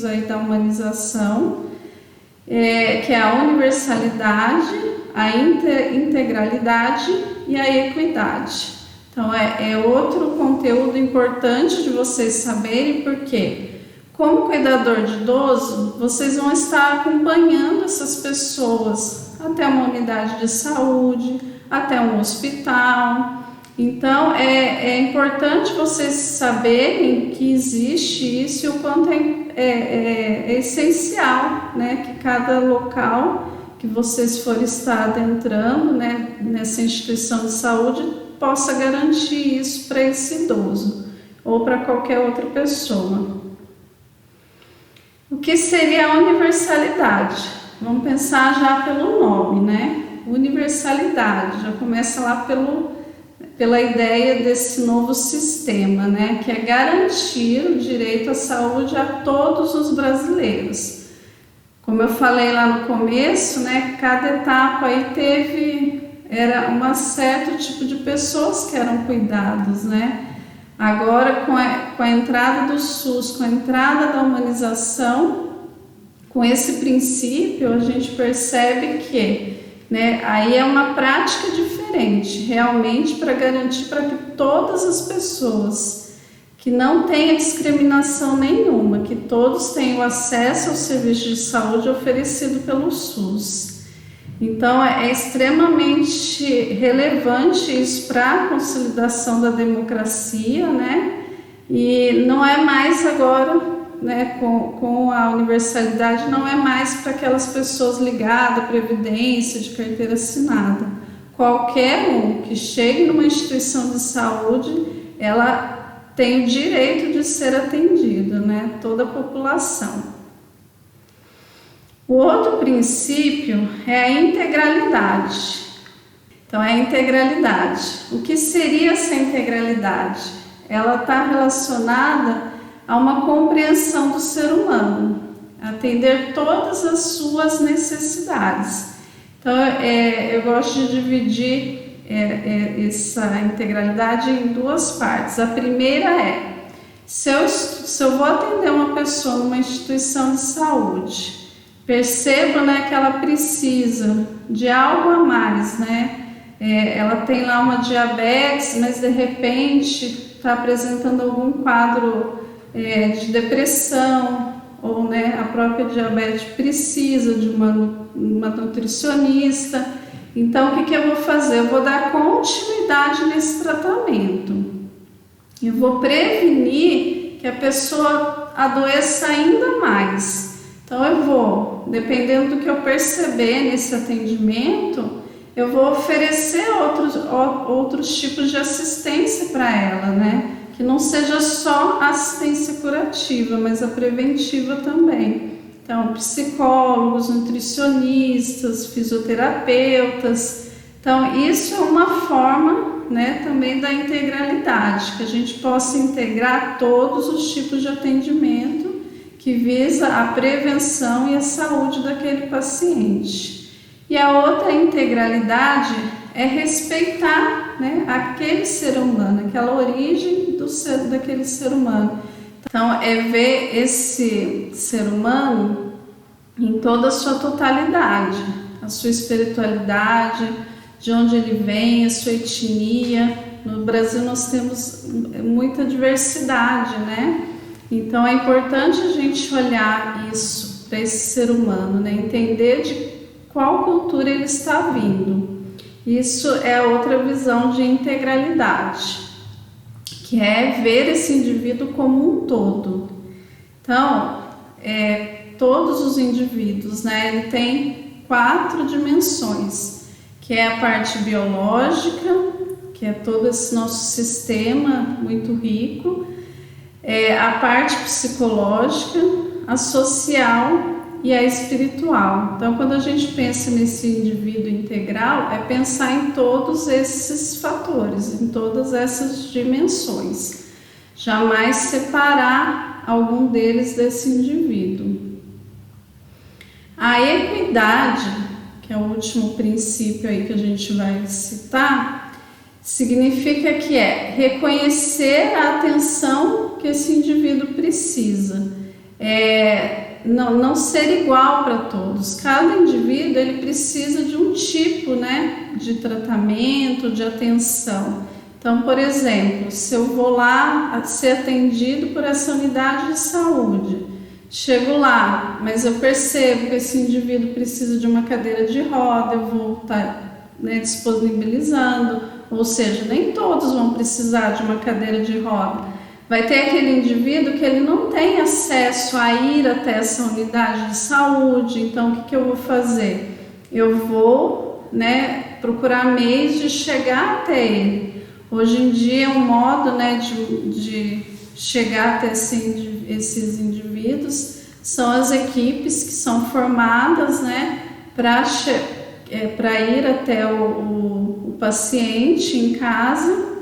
aí da humanização, que é a universalidade, a integralidade e a equidade. Então é outro conteúdo importante de vocês saberem, porque como cuidador de idoso, vocês vão estar acompanhando essas pessoas até uma unidade de saúde, até um hospital. Então é importante vocês saberem que existe isso e o quanto é essencial, né, que cada local que vocês forem estar adentrando, né, nessa instituição de saúde possa garantir isso para esse idoso ou para qualquer outra pessoa. O que seria a universalidade? Vamos pensar já pelo nome, né? Universalidade, já começa lá pela ideia desse novo sistema, né? Que é garantir o direito à saúde a todos os brasileiros. Como eu falei lá no começo, né? Cada etapa aí era um certo tipo de pessoas que eram cuidados, né? Agora, com a entrada do SUS, com a entrada da humanização, com esse princípio, a gente percebe que, né, aí é uma prática diferente, realmente para garantir para que todas as pessoas, que não tenha discriminação nenhuma, que todos tenham acesso ao serviço de saúde oferecido pelo SUS. Então é extremamente relevante isso para a consolidação da democracia, né? E não é mais agora, né, com a universalidade, não é mais para aquelas pessoas ligadas à previdência, de carteira assinada. Qualquer um que chegue numa instituição de saúde, ela tem o direito de ser atendida, né? Toda a população. O outro princípio é a integralidade. Então, é a integralidade. O que seria essa integralidade? Ela está relacionada a uma compreensão do ser humano, atender todas as suas necessidades. Então, eu gosto de dividir essa integralidade em duas partes. A primeira é, se eu vou atender uma pessoa numa instituição de saúde, percebo, né, que ela precisa de algo a mais, né? Ela tem lá uma diabetes, mas de repente está apresentando algum quadro de depressão, ou, né, a própria diabetes precisa de uma nutricionista. Então, o que eu vou fazer? Eu vou dar continuidade nesse tratamento. Eu vou prevenir que a pessoa adoeça ainda mais. Então eu vou, dependendo do que eu perceber nesse atendimento, eu vou oferecer outros tipos de assistência para ela, né? Que não seja só assistência curativa, mas a preventiva também. Então, psicólogos, nutricionistas, fisioterapeutas. Então, isso é uma forma, né, também da integralidade, que a gente possa integrar todos os tipos de atendimento que visa a prevenção e a saúde daquele paciente. E a outra integralidade é respeitar, né, aquele ser humano, aquela origem daquele ser humano. Então, é ver esse ser humano em toda a sua totalidade, a sua espiritualidade, de onde ele vem, a sua etnia. No Brasil nós temos muita diversidade, né? Então é importante a gente olhar isso para esse ser humano, né? Entender de qual cultura ele está vindo. Isso é outra visão de integralidade, que é ver esse indivíduo como um todo. Então, todos os indivíduos, né? Ele tem 4 dimensões, que é a parte biológica, que é todo esse nosso sistema muito rico, a parte psicológica, a social e a espiritual. Então, quando a gente pensa nesse indivíduo integral, é pensar em todos esses fatores, em todas essas dimensões. Jamais separar algum deles desse indivíduo. A equidade, que é o último princípio aí que a gente vai citar, significa que reconhecer a atenção que esse indivíduo precisa. não ser igual para todos. Cada indivíduo ele precisa de um tipo, né, de tratamento, de atenção. Então, por exemplo, se eu vou lá ser atendido por essa unidade de saúde, chego lá, mas eu percebo que esse indivíduo precisa de uma cadeira de roda, eu vou estar, né, disponibilizando, ou seja, nem todos vão precisar de uma cadeira de roda. Vai ter aquele indivíduo que ele não tem acesso a ir até essa unidade de saúde, então o que eu vou fazer? Eu vou, né, procurar meios de chegar até ele. Hoje em dia um modo, né, de chegar até esses indivíduos são as equipes que são formadas, né, para ir até o paciente em casa.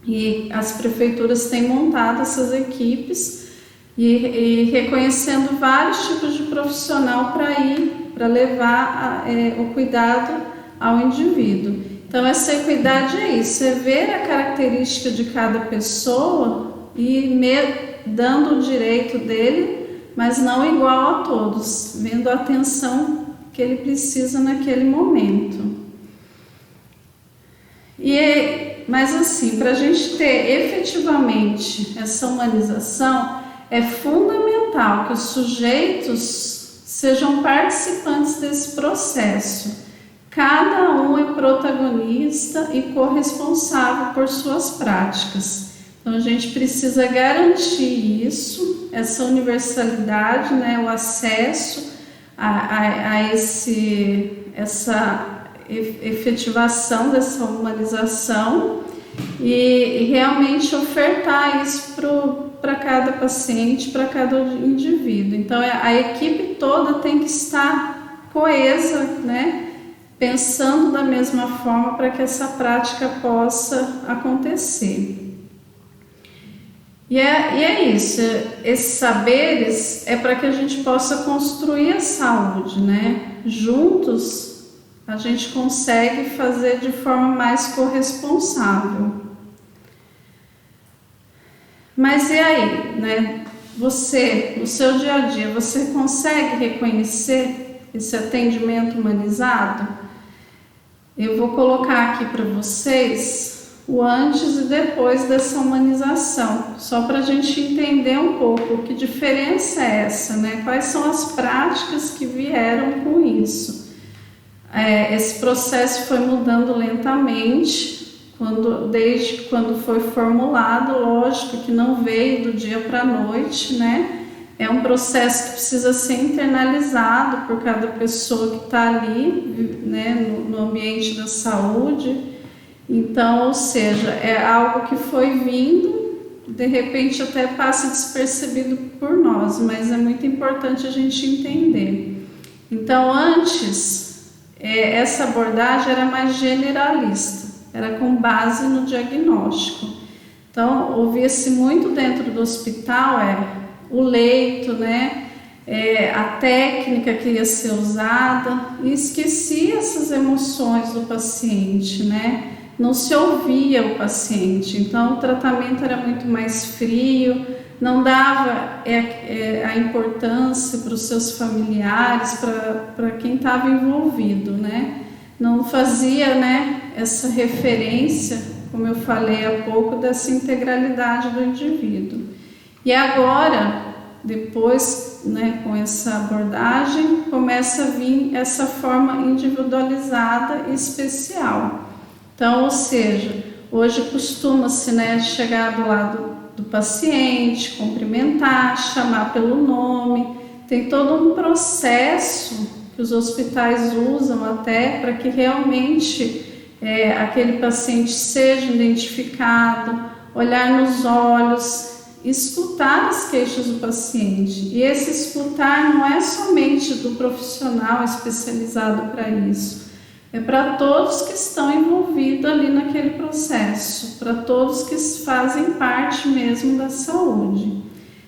E as prefeituras têm montado essas equipes e reconhecendo vários tipos de profissional para levar o cuidado ao indivíduo. Então, essa equidade é isso, é ver a característica de cada pessoa e dando o direito dele, mas não igual a todos, vendo a atenção que ele precisa naquele momento. Mas assim, para a gente ter efetivamente essa humanização, é fundamental que os sujeitos sejam participantes desse processo. Cada um é protagonista e corresponsável por suas práticas. Então a gente precisa garantir isso, essa universalidade, né, o acesso a essa efetivação dessa humanização e realmente ofertar isso para cada paciente, para cada indivíduo. Então a equipe toda tem que estar coesa, né, pensando da mesma forma para que essa prática possa acontecer. E é isso, esses saberes é para que a gente possa construir a saúde, né? Juntos a gente consegue fazer de forma mais corresponsável. Mas e aí, né? Você, no seu dia a dia, você consegue reconhecer esse atendimento humanizado? Eu vou colocar aqui para vocês o antes e depois dessa humanização, só para a gente entender um pouco que diferença é essa, né? Quais são as práticas que vieram com isso. Esse processo foi mudando lentamente, desde quando foi formulado, lógico que não veio do dia para a noite, né? É um processo que precisa ser internalizado por cada pessoa que está ali, né, no ambiente da saúde. Então, ou seja, é algo que foi vindo, de repente até passa despercebido por nós, mas é muito importante a gente entender. Então, antes, essa abordagem era mais generalista, era com base no diagnóstico. Então, ouvia-se muito dentro do hospital, o leito, né? A técnica que ia ser usada, e esquecia essas emoções do paciente, né? Não se ouvia o paciente, então o tratamento era muito mais frio, não dava a importância para os seus familiares, para quem estava envolvido, né? Não fazia, né, essa referência, como eu falei há pouco, dessa integralidade do indivíduo. E agora, depois, né, com essa abordagem, começa a vir essa forma individualizada e especial. Então, ou seja, hoje costuma-se, né, chegar do lado do paciente, cumprimentar, chamar pelo nome. Tem todo um processo que os hospitais usam até para que realmente aquele paciente seja identificado, olhar nos olhos, escutar as queixas do paciente. E esse escutar não é somente do profissional especializado para isso, é para todos que estão envolvidos ali naquele processo, para todos que fazem parte mesmo da saúde.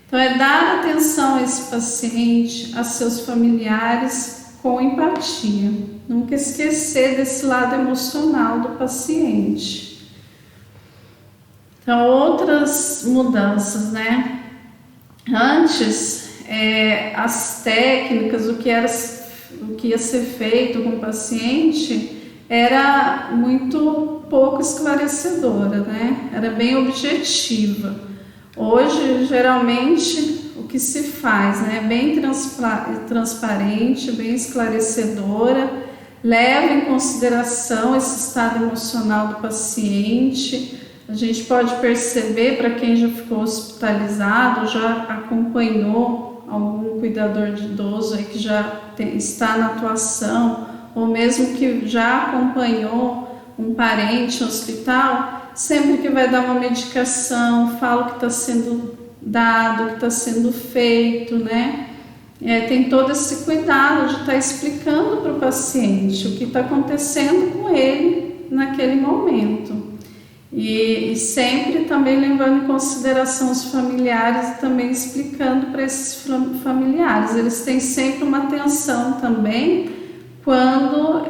Então é dar atenção a esse paciente, a seus familiares com empatia. Nunca esquecer desse lado emocional do paciente. Então outras mudanças, né? Antes as técnicas, o que ia ser feito com o paciente era muito pouco esclarecedora, né? Era bem objetiva. Hoje, geralmente, o que se faz, né, é bem transparente, bem esclarecedora, leva em consideração esse estado emocional do paciente. A gente pode perceber, para quem já ficou hospitalizado, já acompanhou algum cuidador de idoso aí que já está na atuação, ou mesmo que já acompanhou um parente no hospital, sempre que vai dar uma medicação, fala o que está sendo dado, o que está sendo feito, né? Tem todo esse cuidado de estar explicando para o paciente o que está acontecendo com ele naquele momento. E sempre também levando em consideração os familiares e também explicando para esses familiares. Eles têm sempre uma atenção também quando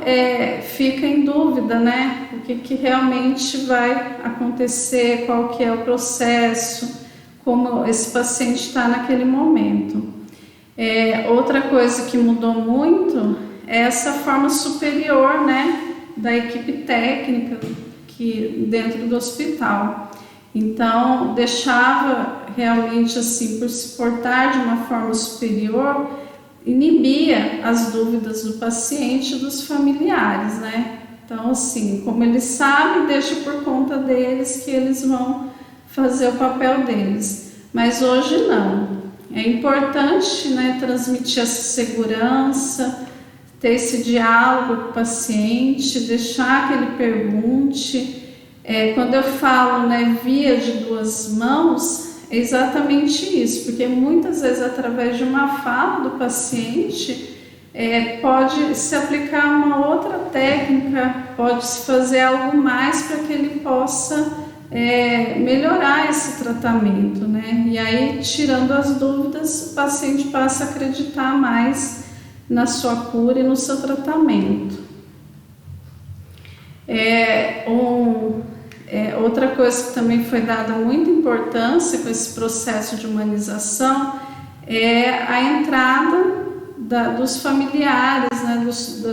fica em dúvida, né? O que realmente vai acontecer, qual que é o processo, como esse paciente está naquele momento. Outra coisa que mudou muito é essa forma superior, né, da equipe técnica que dentro do hospital. Então, deixava realmente assim, por se portar de uma forma superior, inibia as dúvidas do paciente e dos familiares, né? Então, assim, como eles sabem, deixa por conta deles que eles vão fazer o papel deles. Mas hoje não. É importante, né, transmitir essa segurança, ter esse diálogo com o paciente, deixar que ele pergunte. Quando eu falo, né, via de duas mãos, é exatamente isso, porque muitas vezes através de uma fala do paciente pode se aplicar uma outra técnica, pode se fazer algo mais para que ele possa melhorar esse tratamento, né? E aí, tirando as dúvidas, o paciente passa a acreditar mais na sua cura e no seu tratamento. Outra coisa que também foi dada muita importância com esse processo de humanização é a entrada dos familiares, né,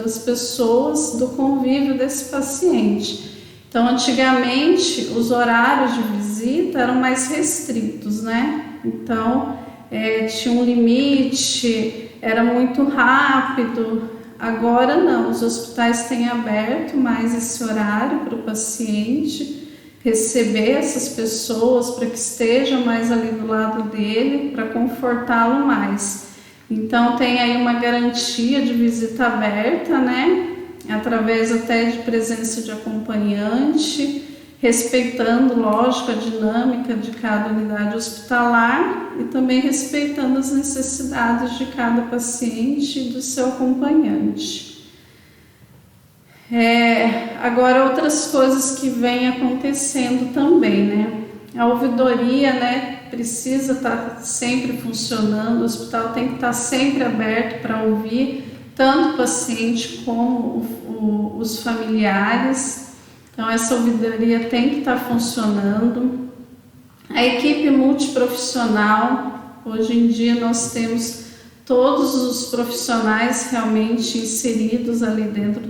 das pessoas, do convívio desse paciente. Então, antigamente, os horários de visita eram mais restritos, né? Então, tinha um limite, era muito rápido. Agora não, os hospitais têm aberto mais esse horário para o paciente receber essas pessoas, para que esteja mais ali do lado dele, para confortá-lo mais. Então, tem aí uma garantia de visita aberta, né? Através até de presença de acompanhante, respeitando, lógico, a dinâmica de cada unidade hospitalar e também respeitando as necessidades de cada paciente e do seu acompanhante. Agora, outras coisas que vêm acontecendo também, né? A ouvidoria, né, precisa estar sempre funcionando, o hospital tem que estar sempre aberto para ouvir tanto o paciente como os familiares. Então, essa ouvidoria tem que estar funcionando. A equipe multiprofissional, hoje em dia nós temos todos os profissionais realmente inseridos ali dentro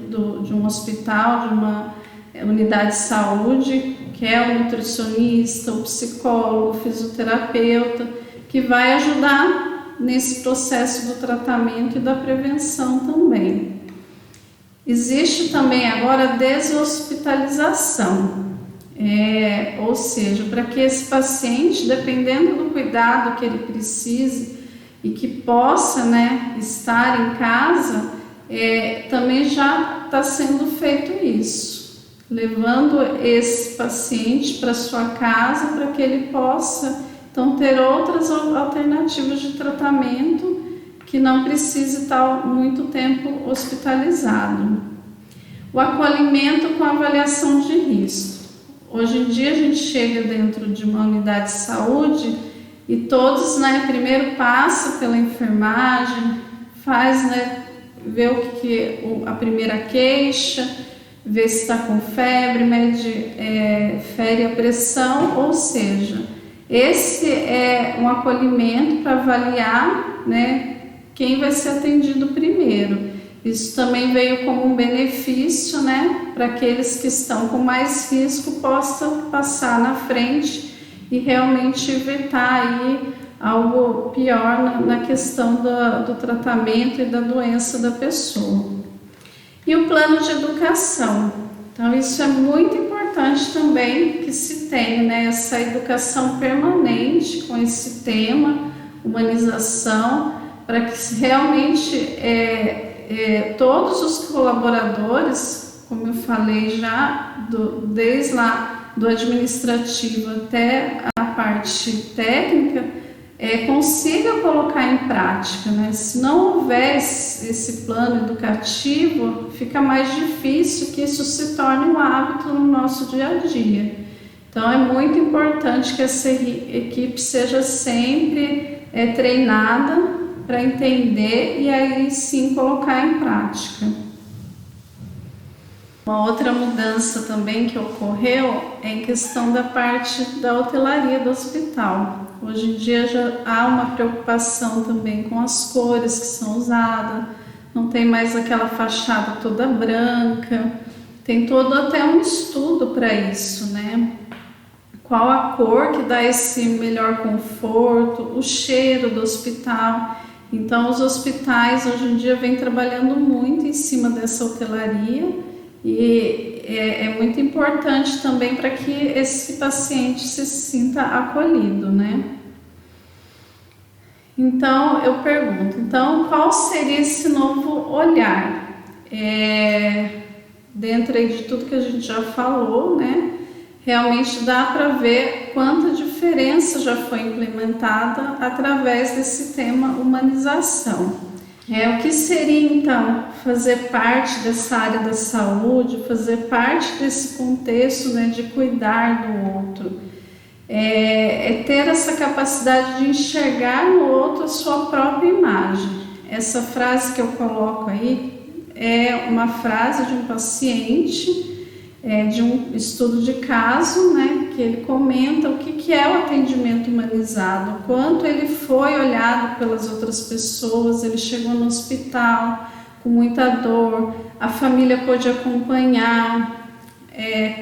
de um hospital, de uma unidade de saúde, que é o nutricionista, o psicólogo, o fisioterapeuta, que vai ajudar nesse processo do tratamento e da prevenção também. Existe também agora a deshospitalização, ou seja, para que esse paciente, dependendo do cuidado que ele precise e que possa, né, estar em casa, também já está sendo feito isso, levando esse paciente para sua casa para que ele possa então ter outras alternativas de tratamento que não precise estar muito tempo hospitalizado. O acolhimento com avaliação de risco. Hoje em dia a gente chega dentro de uma unidade de saúde e todos, né, primeiro passa pela enfermagem, faz, né, vê a primeira queixa, vê se está com febre, mede, fere a pressão, ou seja, Esse é um acolhimento para avaliar, né, quem vai ser atendido primeiro. Isso também veio como um benefício, né, para aqueles que estão com mais risco possam passar na frente e realmente evitar aí algo pior na questão do tratamento e da doença da pessoa. E o plano de educação. Então, isso é muito importante também que se tenha, né, essa educação permanente com esse tema, humanização, para que realmente todos os colaboradores, como eu falei já, desde lá do administrativo até a parte técnica, consiga colocar em prática, né? Se não houver esse plano educativo, fica mais difícil que isso se torne um hábito no nosso dia a dia. Então é muito importante que essa equipe seja sempre treinada para entender e aí sim colocar em prática. Uma outra mudança também que ocorreu é em questão da parte da hotelaria do hospital. Hoje em dia já há uma preocupação também com as cores que são usadas, não tem mais aquela fachada toda branca, tem todo até um estudo para isso, né? Qual a cor que dá esse melhor conforto, o cheiro do hospital. Então os hospitais hoje em dia vêm trabalhando muito em cima dessa hotelaria e é muito importante também para que esse paciente se sinta acolhido, né? Então eu pergunto, qual seria esse novo olhar? Dentro aí de tudo que a gente já falou, né? Realmente dá para ver quanta diferença já foi implementada através desse tema humanização. O que seria então fazer parte dessa área da saúde, fazer parte desse contexto, né, de cuidar do outro? Ter essa capacidade de enxergar no outro a sua própria imagem. Essa frase que eu coloco aí é uma frase de um paciente, de um estudo de caso, né, que ele comenta o que é o atendimento humanizado, o quanto ele foi olhado pelas outras pessoas, ele chegou no hospital com muita dor, a família pôde acompanhar,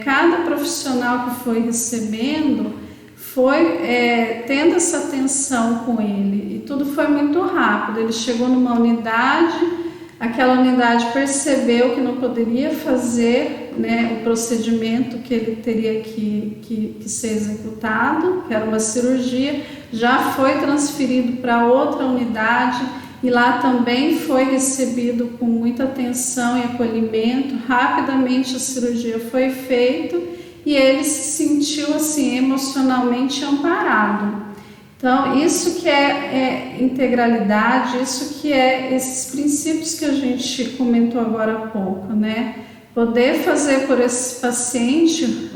cada profissional que foi recebendo foi tendo essa atenção com ele, e tudo foi muito rápido. Ele chegou numa unidade, aquela unidade percebeu que não poderia fazer, né, o procedimento que ele teria que ser executado, que era uma cirurgia, já foi transferido para outra unidade e lá também foi recebido com muita atenção e acolhimento. Rapidamente a cirurgia foi feita e ele se sentiu assim emocionalmente amparado. Então, isso que é integralidade, isso que é esses princípios que a gente comentou agora há pouco, né? Poder fazer por esse paciente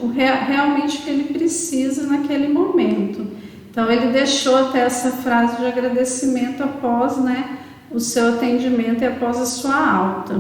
realmente o que ele precisa naquele momento. Então, ele deixou até essa frase de agradecimento após, né, o seu atendimento e após a sua alta.